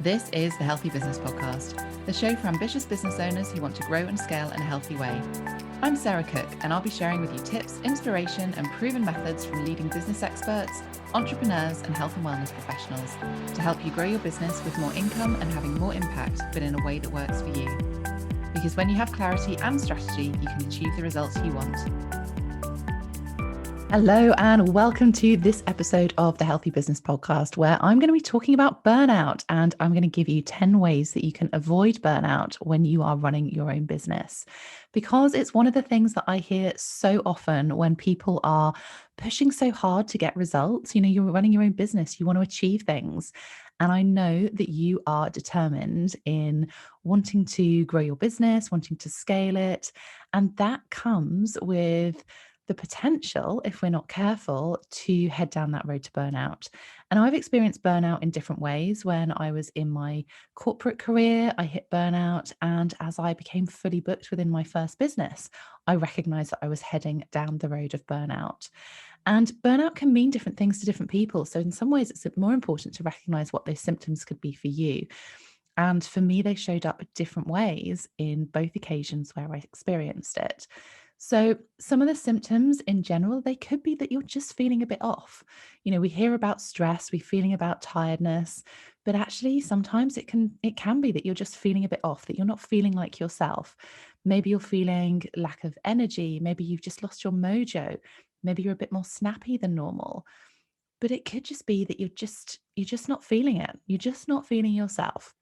This is the Healthy Business Podcast, the show for ambitious business owners who want to grow and scale in a healthy way. I'm Sarah Cook, and I'll be sharing with you tips, inspiration, and proven methods from leading business experts, entrepreneurs, and health and wellness professionals to help you grow your business with more income and having more impact, but in a way that works for you. Because when you have clarity and strategy, you can achieve the results you want. Hello, and welcome to this episode of the Healthy Business Podcast, where I'm going to be talking about burnout, and I'm going to give you 10 ways that you can avoid burnout when you are running your own business. Because it's one of the things that I hear so often when people are pushing so hard to get results. You know, you're running your own business, you want to achieve things. And I know that you are determined in wanting to grow your business, wanting to scale it. And that comes with the potential, if we're not careful, to head down that road to burnout. And I've experienced burnout in different ways. When I was in my corporate career, I hit burnout. And as I became fully booked within my first business, I recognized that I was heading down the road of burnout. And burnout can mean different things to different people. So in some ways, it's more important to recognize what those symptoms could be for you. And for me, they showed up different ways in both occasions where I experienced it. So some of the symptoms in general, they could be that you're just feeling a bit off. You know, we hear about stress, we're feeling about tiredness, but actually sometimes it can be that you're just feeling a bit off, that you're not feeling like yourself. Maybe you're feeling lack of energy, maybe you've just lost your mojo, maybe you're a bit more snappy than normal. But it could just be that you're just not feeling it. You're just not feeling yourself.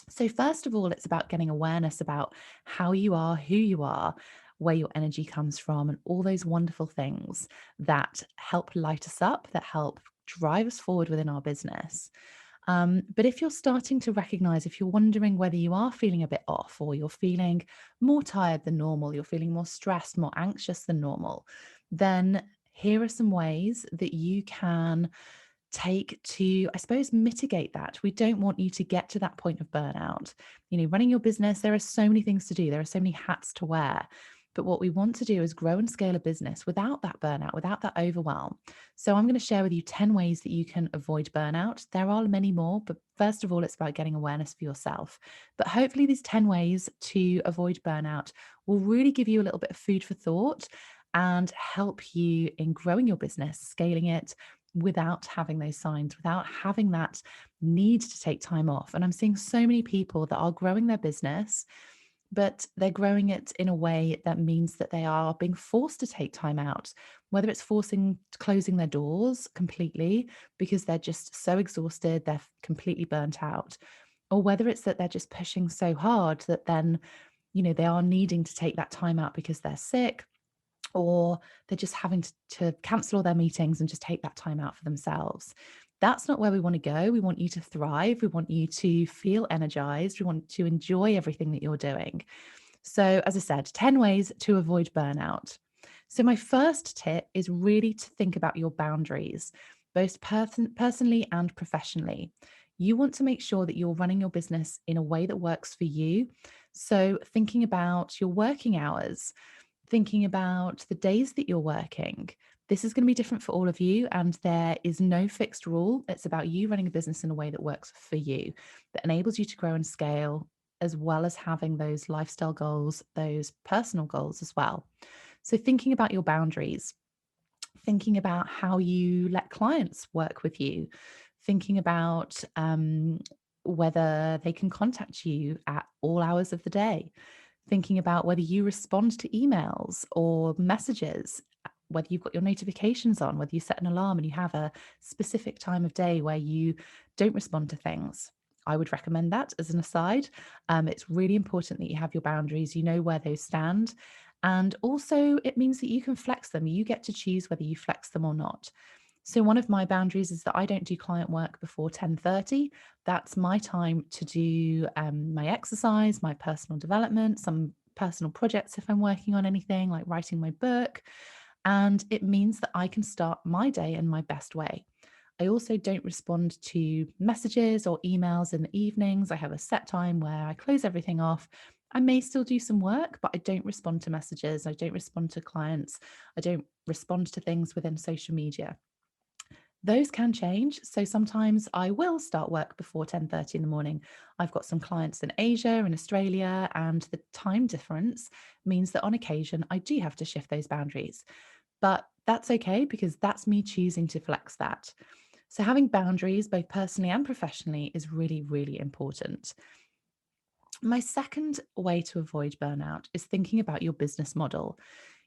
So, first of all, it's about getting awareness about how you are, who you are, where your energy comes from, and all those wonderful things that help light us up, that help drive us forward within our business. But if you're starting to recognize, if you're wondering whether you are feeling a bit off, or you're feeling more tired than normal, you're feeling more stressed, more anxious than normal, then here are some ways that you can take to, I suppose, mitigate that. We don't want you to get to that point of burnout. You know, running your business, there are so many things to do, there are so many hats to wear. But what we want to do is grow and scale a business without that burnout, without that overwhelm. So I'm going to share with you 10 ways that you can avoid burnout. There are many more, but first of all, it's about getting awareness for yourself. But hopefully, these 10 ways to avoid burnout will really give you a little bit of food for thought and help you in growing your business, scaling it, without having those signs, without having that need to take time off. And I'm seeing so many people that are growing their business, but they're growing it in a way that means that they are being forced to take time out, whether it's forcing closing their doors completely because they're just so exhausted, they're completely burnt out, or whether it's that they're just pushing so hard that then, you know, they are needing to take that time out because they're sick, or they're just having to cancel all their meetings and just take that time out for themselves. That's not where we want to go. We want you to thrive. We want you to feel energized. We want to enjoy everything that you're doing. So, as I said, 10 ways to avoid burnout. So, my first tip is really to think about your boundaries, both personally and professionally. You want to make sure that you're running your business in a way that works for you. So, thinking about your working hours, thinking about the days that you're working. This is going to be different for all of you, and there is no fixed rule. It's about you running a business in a way that works for you, that enables you to grow and scale, as well as having those lifestyle goals, those personal goals as well. So, thinking about your boundaries, thinking about how you let clients work with you, thinking about whether they can contact you at all hours of the day, thinking about whether you respond to emails or messages, whether you've got your notifications on, whether you set an alarm and you have a specific time of day where you don't respond to things. I would recommend that as an aside. It's really important that you have your boundaries, you know where those stand. And also, it means that you can flex them. You get to choose whether you flex them or not. So one of my boundaries is that I don't do client work before 10:30. That's my time to do my exercise, my personal development, some personal projects if I'm working on anything like writing my book. And it means that I can start my day in my best way. I also don't respond to messages or emails in the evenings. I have a set time where I close everything off. I may still do some work, but I don't respond to messages. I don't respond to clients. I don't respond to things within social media. Those can change. So sometimes I will start work before 10:30 in the morning. I've got some clients in Asia and Australia, and the time difference means that on occasion I do have to shift those boundaries. But that's okay because that's me choosing to flex that. So having boundaries, both personally and professionally, is really, really important. My second way to avoid burnout is thinking about your business model.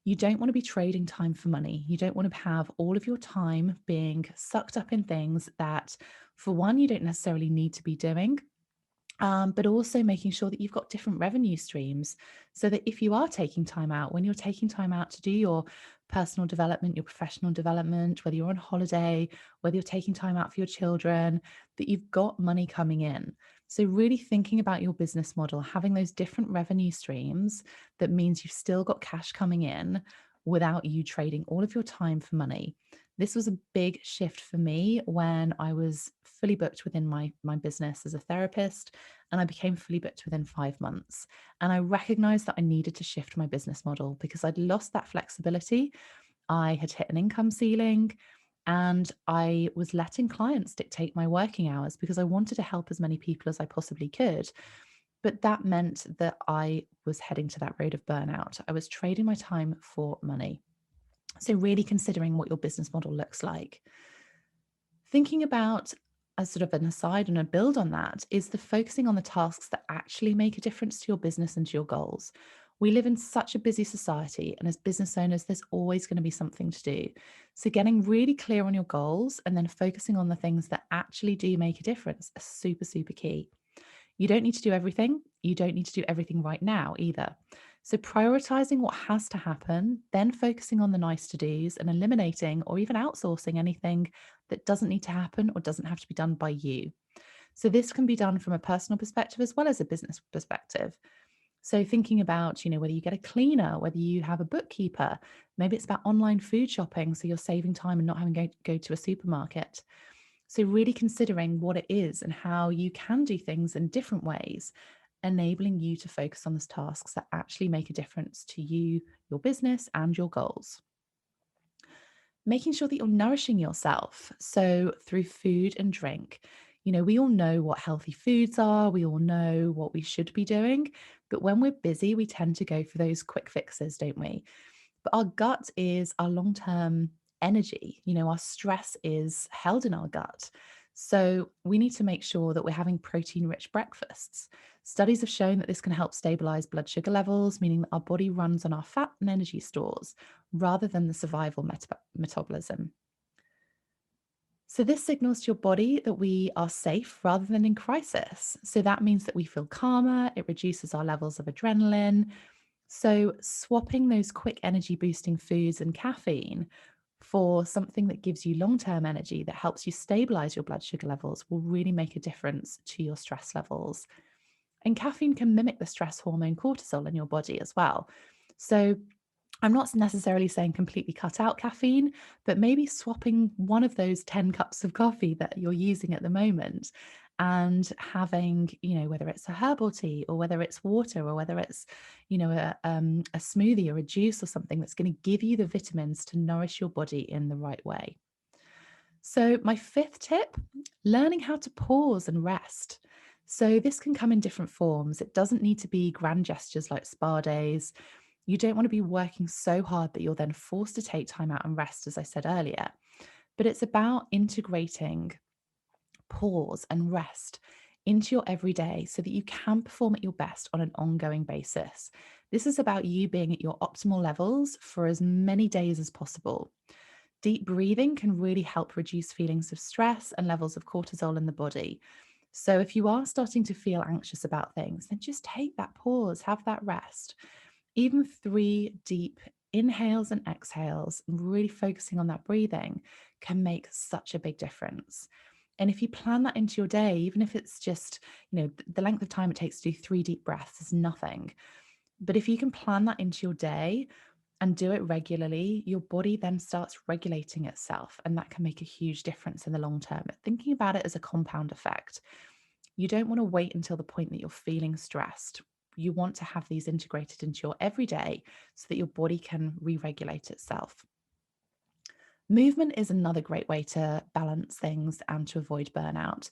You don't want to be trading time for money. You don't want to have all of your time being sucked up in things that, for one, you don't necessarily need to be doing. But also making sure that you've got different revenue streams so that if you are taking time out, when you're taking time out to do your personal development, your professional development, whether you're on holiday, whether you're taking time out for your children, that you've got money coming in. So, really thinking about your business model, having those different revenue streams, that means you've still got cash coming in without you trading all of your time for money. This was a big shift for me when I was fully booked within my business as a therapist, and I became fully booked within 5 months. And I recognized that I needed to shift my business model because I'd lost that flexibility. I had hit an income ceiling, and I was letting clients dictate my working hours because I wanted to help as many people as I possibly could. But that meant that I was heading to that road of burnout. I was trading my time for money. So, really considering what your business model looks like. Thinking about, as sort of an aside and a build on that, is the focusing on the tasks that actually make a difference to your business and to your goals. We live in such a busy society, and as business owners, there's always going to be something to do. So, getting really clear on your goals and then focusing on the things that actually do make a difference are super, super key. You don't need to do everything. You don't need to do everything right now either. So, prioritizing what has to happen, then focusing on the nice to dos and eliminating or even outsourcing anything that doesn't need to happen or doesn't have to be done by you. So, this can be done from a personal perspective as well as a business perspective. So, thinking about, whether you get a cleaner, whether you have a bookkeeper, maybe it's about online food shopping. So, you're saving time and not having to go to a supermarket. So, really considering what it is and how you can do things in different ways, enabling you to focus on those tasks that actually make a difference to you, your business, and your goals. Making sure that you're nourishing yourself. So, through food and drink. We all know what healthy foods are, we all know what we should be doing. But when we're busy, we tend to go for those quick fixes, don't we? But our gut is our long term energy. Our stress is held in our gut. So we need to make sure that we're having protein rich breakfasts. Studies have shown that this can help stabilize blood sugar levels, meaning that our body runs on our fat and energy stores rather than the survival metabolism. So, this signals to your body that we are safe rather than in crisis. So, that means that we feel calmer, it reduces our levels of adrenaline, so, swapping those quick energy boosting foods and caffeine for something that gives you long term energy that helps you stabilize your blood sugar levels will really make a difference to your stress levels. And caffeine can mimic the stress hormone cortisol in your body as well. So, I'm not necessarily saying completely cut out caffeine, but maybe swapping one of those 10 cups of coffee that you're using at the moment and having, whether it's a herbal tea or whether it's water or whether it's, a smoothie or a juice or something that's going to give you the vitamins to nourish your body in the right way. So, my fifth tip, learning how to pause and rest. So, this can come in different forms. It doesn't need to be grand gestures like spa days. You don't want to be working so hard that you're then forced to take time out and rest, as I said earlier. But it's about integrating pause and rest into your everyday so that you can perform at your best on an ongoing basis. This is about you being at your optimal levels for as many days as possible. Deep breathing can really help reduce feelings of stress and levels of cortisol in the body. So, if you are starting to feel anxious about things, then just take that pause, have that rest. Even 3 deep inhales and exhales, really focusing on that breathing, can make such a big difference. And if you plan that into your day, even if it's just, the length of time it takes to do 3 deep breaths is nothing. But if you can plan that into your day and do it regularly, your body then starts regulating itself. And that can make a huge difference in the long term. Thinking about it as a compound effect. You don't want to wait until the point that you're feeling stressed. You want to have these integrated into your everyday so that your body can re regulate itself. Movement is another great way to balance things and to avoid burnout.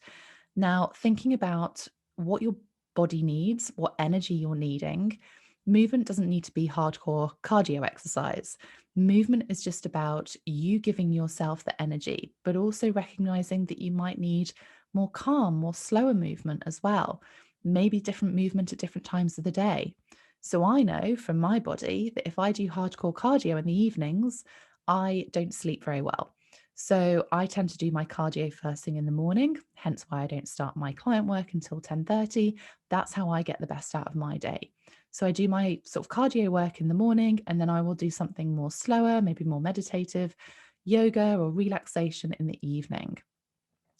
Now, thinking about what your body needs, what energy you're needing, movement doesn't need to be hardcore cardio exercise. Movement is just about you giving yourself the energy, but also recognizing that you might need more calm, more slower movement as well, maybe different movement at different times of the day. So I know from my body that if I do hardcore cardio in the evenings, I don't sleep very well. So I tend to do my cardio first thing in the morning, hence why I don't start my client work until 10:30. That's how I get the best out of my day. So I do my sort of cardio work in the morning, and then I will do something more slower, maybe more meditative, yoga or relaxation in the evening.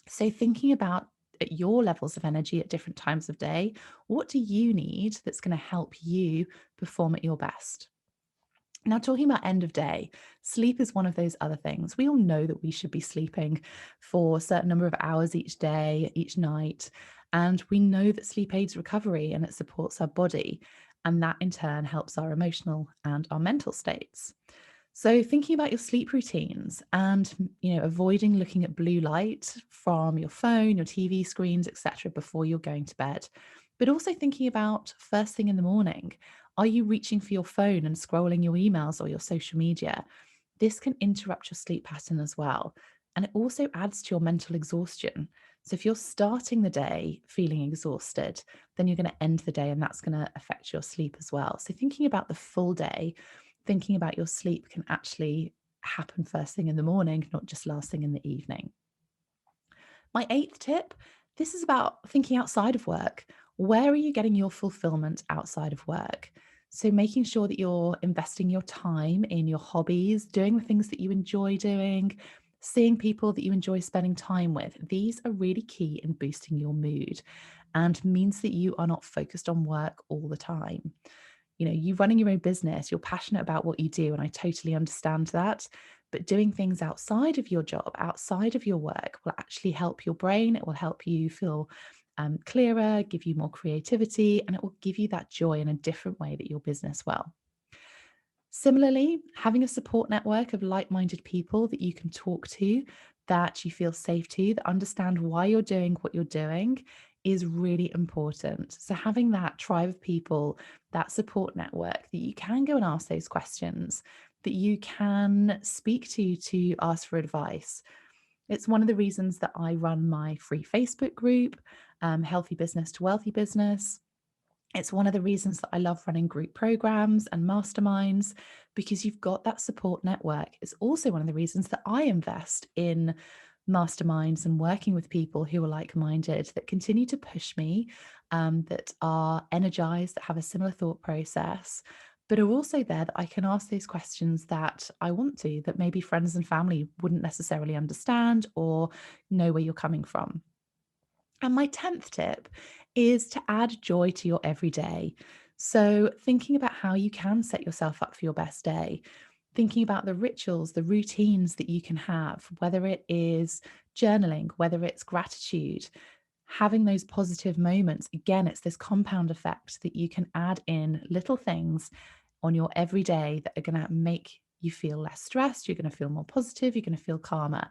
So thinking about at your levels of energy at different times of day, what do you need that's going to help you perform at your best? Now, talking about end of day, sleep is one of those other things. We all know that we should be sleeping for a certain number of hours each day, each night. And we know that sleep aids recovery and it supports our body. And that in turn helps our emotional and our mental states. So thinking about your sleep routines and avoiding looking at blue light from your phone, your TV screens, etc. before you're going to bed. But also thinking about first thing in the morning. Are you reaching for your phone and scrolling your emails or your social media? This can interrupt your sleep pattern as well. And it also adds to your mental exhaustion. So if you're starting the day feeling exhausted, then you're going to end the day and that's going to affect your sleep as well. So thinking about the full day, thinking about your sleep can actually happen first thing in the morning, not just last thing in the evening. My eighth tip, this is about thinking outside of work. Where are you getting your fulfillment outside of work? So making sure that you're investing your time in your hobbies, doing the things that you enjoy doing, seeing people that you enjoy spending time with. These are really key in boosting your mood and means that you are not focused on work all the time. You running your own business, you're passionate about what you do, and I totally understand that. But doing things outside of your job, outside of your work, will actually help your brain. It will help you feel clearer, give you more creativity, and it will give you that joy in a different way that your business will. Similarly, having a support network of like minded people that you can talk to, that you feel safe to, that understand why you're doing what you're doing is really important. So, having that tribe of people, that support network that you can go and ask those questions, that you can speak to ask for advice. It's one of the reasons that I run my free Facebook group, Healthy Business to Wealthy Business. It's one of the reasons that I love running group programs and masterminds because you've got that support network. It's also one of the reasons that I invest in masterminds and working with people who are like minded, that continue to push me, that are energized, that have a similar thought process, but are also there that I can ask those questions that I want to, that maybe friends and family wouldn't necessarily understand or know where you're coming from. And my 10th tip is to add joy to your everyday. So, thinking about how you can set yourself up for your best day, thinking about the rituals, the routines that you can have, whether it is journaling, whether it's gratitude, having those positive moments. Again, it's this compound effect that you can add in little things on your everyday that are going to make you feel less stressed. You're going to feel more positive. You're going to feel calmer.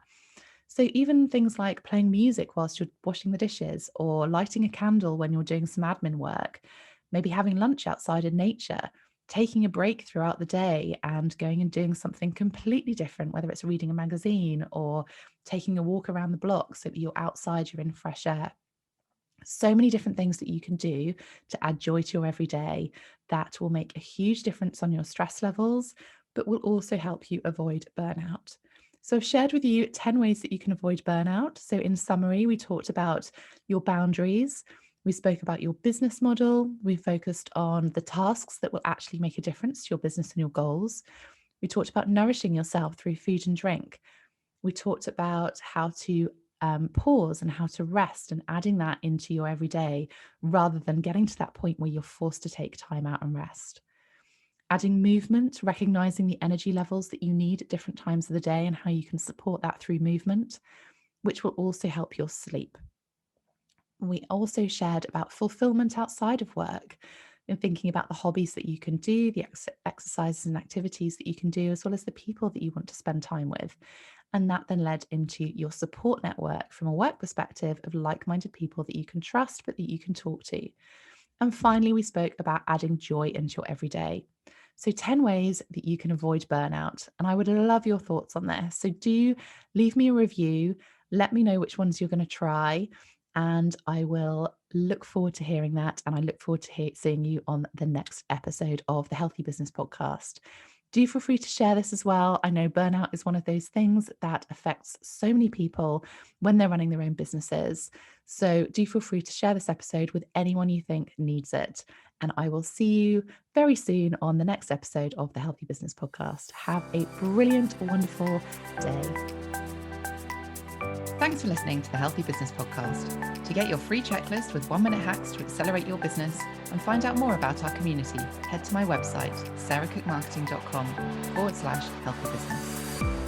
So even things like playing music whilst you're washing the dishes or lighting a candle when you're doing some admin work, maybe having lunch outside in nature, taking a break throughout the day and going and doing something completely different, whether it's reading a magazine or taking a walk around the block so that you're outside, you're in fresh air. So many different things that you can do to add joy to your everyday that will make a huge difference on your stress levels, but will also help you avoid burnout. So I've shared with you 10 ways that you can avoid burnout. So in summary, we talked about your boundaries. We spoke about your business model. We focused on the tasks that will actually make a difference to your business and your goals. We talked about nourishing yourself through food and drink. We talked about how to pause and how to rest and adding that into your everyday rather than getting to that point where you're forced to take time out and rest. Adding movement, recognizing the energy levels that you need at different times of the day and how you can support that through movement, which will also help your sleep. We also shared about fulfillment outside of work. in thinking about the hobbies that you can do, the exercises and activities that you can do, as well as the people that you want to spend time with. And that then led into your support network from a work perspective of like-minded people that you can trust, but that you can talk to. And finally, we spoke about adding joy into your everyday. So 10 ways that you can avoid burnout. And I would love your thoughts on this. So do leave me a review. Let me know which ones you're going to try. And I will look forward to hearing that. And I look forward to seeing you on the next episode of the Healthy Business Podcast. Do feel free to share this as well. I know burnout is one of those things that affects so many people when they're running their own businesses. So do feel free to share this episode with anyone you think needs it. And I will see you very soon on the next episode of the Healthy Business Podcast. Have a brilliant, wonderful day. Thanks for listening to the Healthy Business Podcast. To get your free checklist with 1-minute hacks to accelerate your business and find out more about our community, head to my website, sarahcookmarketing.com/healthybusiness.